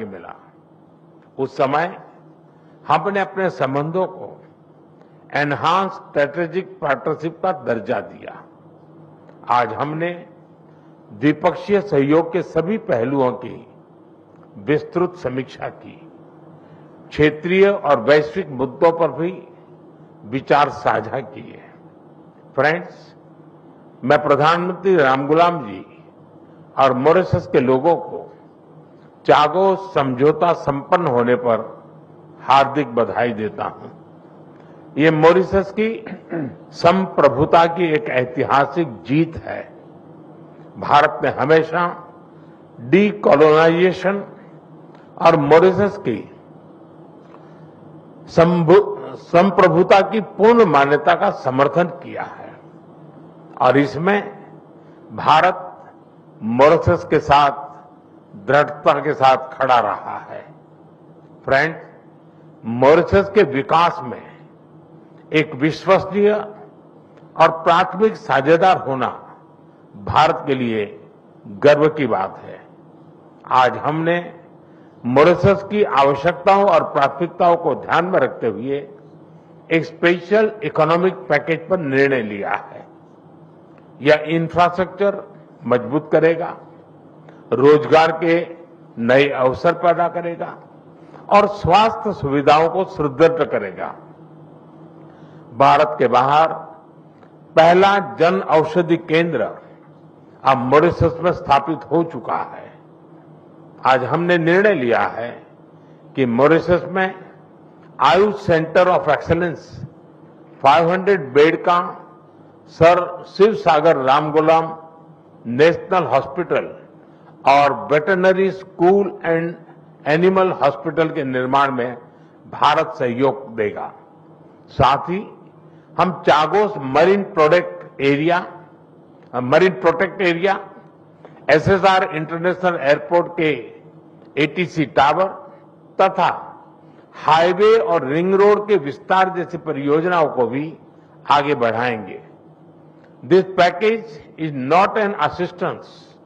मिला। उस समय हमने अपने संबंधों को एनहांस स्ट्रेटेजिक पार्टनरशिप का दर्जा दिया। आज हमने द्विपक्षीय सहयोग के सभी पहलुओं की विस्तृत समीक्षा की। क्षेत्रीय और वैश्विक मुद्दों पर भी विचार साझा किए। फ्रेंड्स, मैं प्रधानमंत्री रामगुलाम जी और मॉरिशस के लोगों को चागोस समझौता संपन्न होने पर हार्दिक बधाई देता हूं। ये मॉरिशस की संप्रभुता की एक ऐतिहासिक जीत है। भारत ने हमेशा डीकोलोनाइजेशन और मॉरिशस की संप्रभुता की पूर्ण मान्यता का समर्थन किया है और इसमें भारत मॉरिशस के साथ दृढ़ता के साथ खड़ा रहा है। फ्रेंड्स, मॉरिशस के विकास में एक विश्वसनीय और प्राथमिक साझेदार होना भारत के लिए गर्व की बात है। आज हमने मॉरिशस की आवश्यकताओं और प्राथमिकताओं को ध्यान में रखते हुए एक स्पेशल इकोनॉमिक पैकेज पर निर्णय लिया है। यह इंफ्रास्ट्रक्चर मजबूत करेगा, रोजगार के नए अवसर पैदा करेगा और स्वास्थ्य सुविधाओं को सुदृढ़ करेगा। भारत के बाहर पहला जन औषधि केंद्र अब मॉरिशस में स्थापित हो चुका है। आज हमने निर्णय लिया है कि मॉरिशस में Ayush centre of excellence 500 bed का सर शिव सागर रामगुलाम नेशनल हॉस्पिटल और veterinary school and animal hospital के निर्माण में भारत सहयोग देगा। साथ ही हम Chagos marine protect area, SSR international airport के एटीसी टावर तथा हाईवे और रिंग रोड के विस्तार जैसी परियोजनाओं को भी आगे बढ़ाएंगे। This package is not an assistance,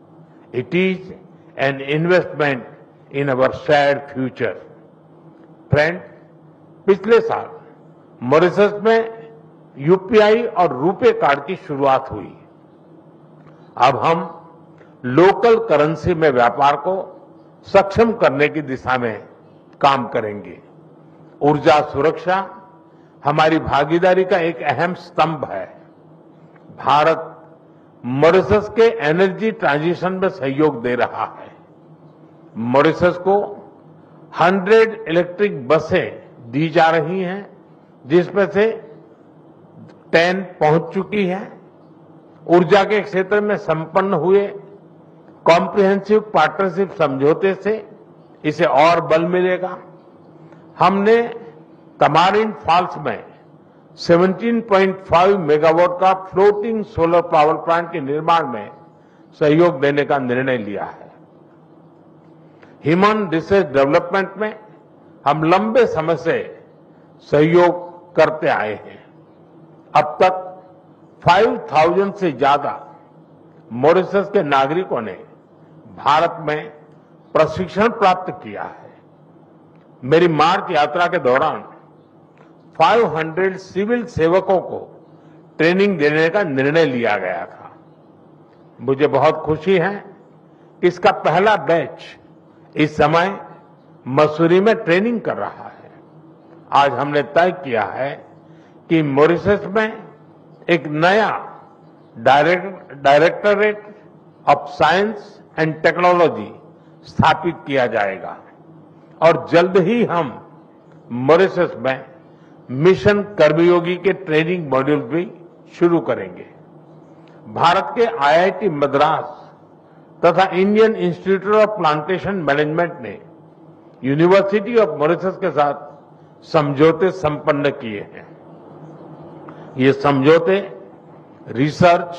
it is an investment in our shared future. Friend, पिछले साल मॉरिशस में यूपीआई और रुपे कार्ड की शुरुआत हुई। अब हम लोकल करेंसी में व्यापार को सक्षम करने की दिशा में काम करेंगे। ऊर्जा सुरक्षा हमारी भागीदारी का एक अहम स्तंभ है। भारत मॉरिशस के एनर्जी ट्रांजिशन में सहयोग दे रहा है। मॉरिशस को 100 इलेक्ट्रिक बसें दी जा रही हैं, जिसमें से 10 पहुंच चुकी हैं। ऊर्जा के क्षेत्र में संपन्न हुए कॉम्प्रिहेंसिव पार्टनरशिप समझौते से इसे और बल मिलेगा। हमने तमारिन फॉल्स में 17.5 मेगावाट का फ्लोटिंग सोलर पावर प्लांट के निर्माण में सहयोग देने का निर्णय लिया है। ह्यूमन रिसोर्स डेवलपमेंट में हम लंबे समय से सहयोग करते आए हैं। अब तक 5000 से ज्यादा मॉरिशस के नागरिकों ने भारत में प्रशिक्षण प्राप्त किया है। मेरी मार्च यात्रा के दौरान 500 सिविल सेवकों को ट्रेनिंग देने का निर्णय लिया गया था। मुझे बहुत खुशी है कि इसका पहला बैच इस समय मसूरी में ट्रेनिंग कर रहा है। आज हमने तय किया है कि मॉरिशस में एक नया directorate of science and technology स्थापित किया जाएगा और जल्द ही हम मॉरिशस में मिशन कर्मयोगी के ट्रेनिंग मॉड्यूल भी शुरू करेंगे। भारत के आईआईटी मद्रास तथा Indian institute of plantation management ने यूनिवर्सिटी ऑफ मॉरिशस के साथ समझौते संपन्न किए हैं। ये समझौते रिसर्च,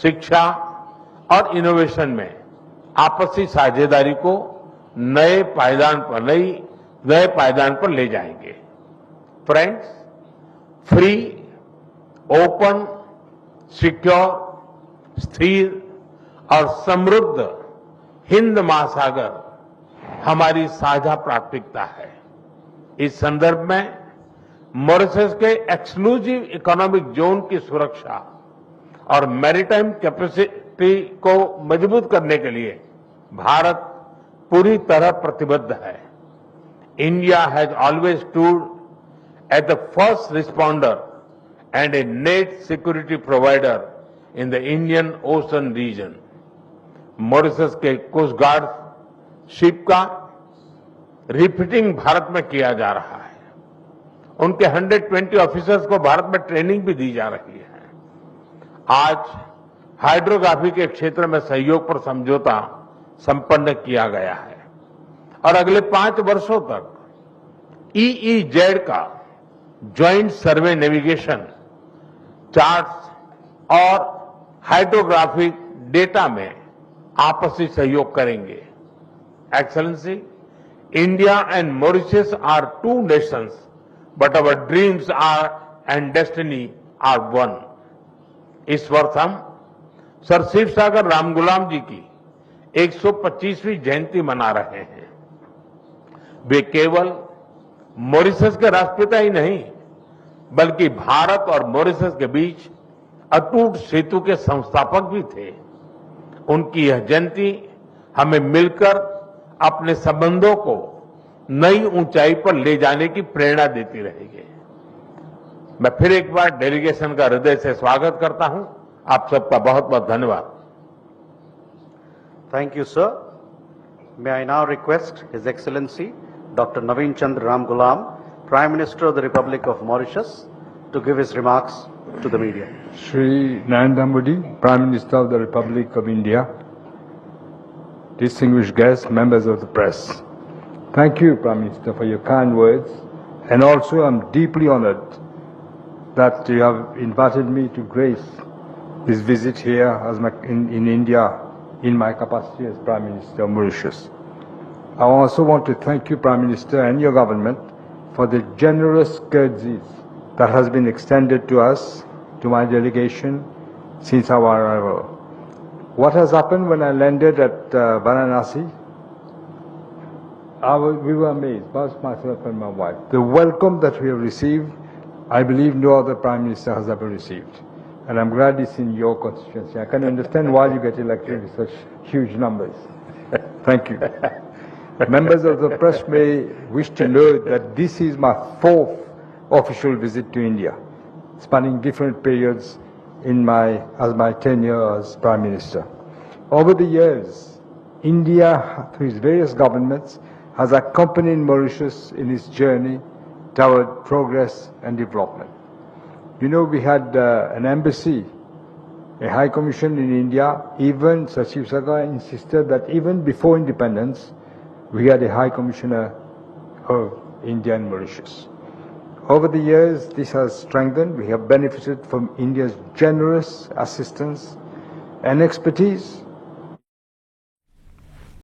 शिक्षा और इनोवेशन में आपसी साझेदारी को नए पायदान पर ले जाएंगे। फ्रेंड्स, फ्री, ओपन, सिक्योर, स्थिर और समृद्ध हिंद महासागर हमारी साझा प्राथमिकता है। इस संदर्भ में मॉरिशस के एक्सक्लूसिव इकोनॉमिक जोन की सुरक्षा और मैरीटाइम कैपेसिटी को मजबूत करने के लिए भारत पूरी तरह प्रतिबद्ध है। India has always stood at the first responder and a net security provider in the Indian Ocean region. Mauritius के कोस्ट गार्ड शिप का रिफिटिंग भारत में किया जा रहा है। उनके 120 ऑफिसर्स को भारत में ट्रेनिंग भी दी जा रही है। आज हाइड्रोग्राफी के क्षेत्र में सहयोग पर समझौता संपन्न किया गया है और अगले 5 वर्षों तक EEZ का ज्वाइंट सर्वे नेविगेशन चार्ट्स और हाइड्रोग्राफिक डेटा में आपसी सहयोग करेंगे। Excellency, India and Mauritius are 2 nations, but our dreams are and destiny are 1। इस वर्ष हम सर शिवसागर रामगुलाम जी की 125वीं जयंती मना रहे हैं। वे केवल मॉरिशस के राष्ट्रपिता ही नहीं, बल्कि भारत और मॉरिशस के बीच अटूट सेतु के संस्थापक भी थे। उनकी यह जयंती हमें मिलकर अपने संबंधों को नई ऊंचाई पर ले जाने की प्रेरणा देती रहेगी। मैं फिर एक बार डेलीगेशन का हृदय से स्वागत करता हूं। आप सबका बहुत बहुत धन्यवाद। Thank you, sir. May I now request His Excellency Dr. Naveen Chandra Ramgoolam, Prime Minister of the Republic of Mauritius, to give his remarks to the media. Shri Narendra Modi, Prime Minister of the Republic of India, distinguished guests, members of the press. Thank you, Prime Minister, for your kind words, and also I'm deeply honored that you have invited me to grace this visit here as in India in my capacity as Prime Minister of Mauritius. I also want to thank you, Prime Minister, and your government for the generous courtesies that has been extended to us, to my delegation, since our arrival. What has happened when I landed at Varanasi? We were amazed, both myself and my wife. The welcome that we have received, I believe no other Prime Minister has ever received. And I'm glad it's in your constituency. I can understand why you get elected with such huge numbers. Thank you. Members of the press may wish to know that this is my 4th official visit to India, spanning different periods as my tenure as Prime Minister. Over the years, India, through its various governments, has accompanied Mauritius in its journey toward progress and development. You know, we had an embassy, a High Commission in India. Even Sir Shivasagar insisted that even before independence, we had a High Commissioner of India and Mauritius. Over the years, this has strengthened. We have benefited from India's generous assistance and expertise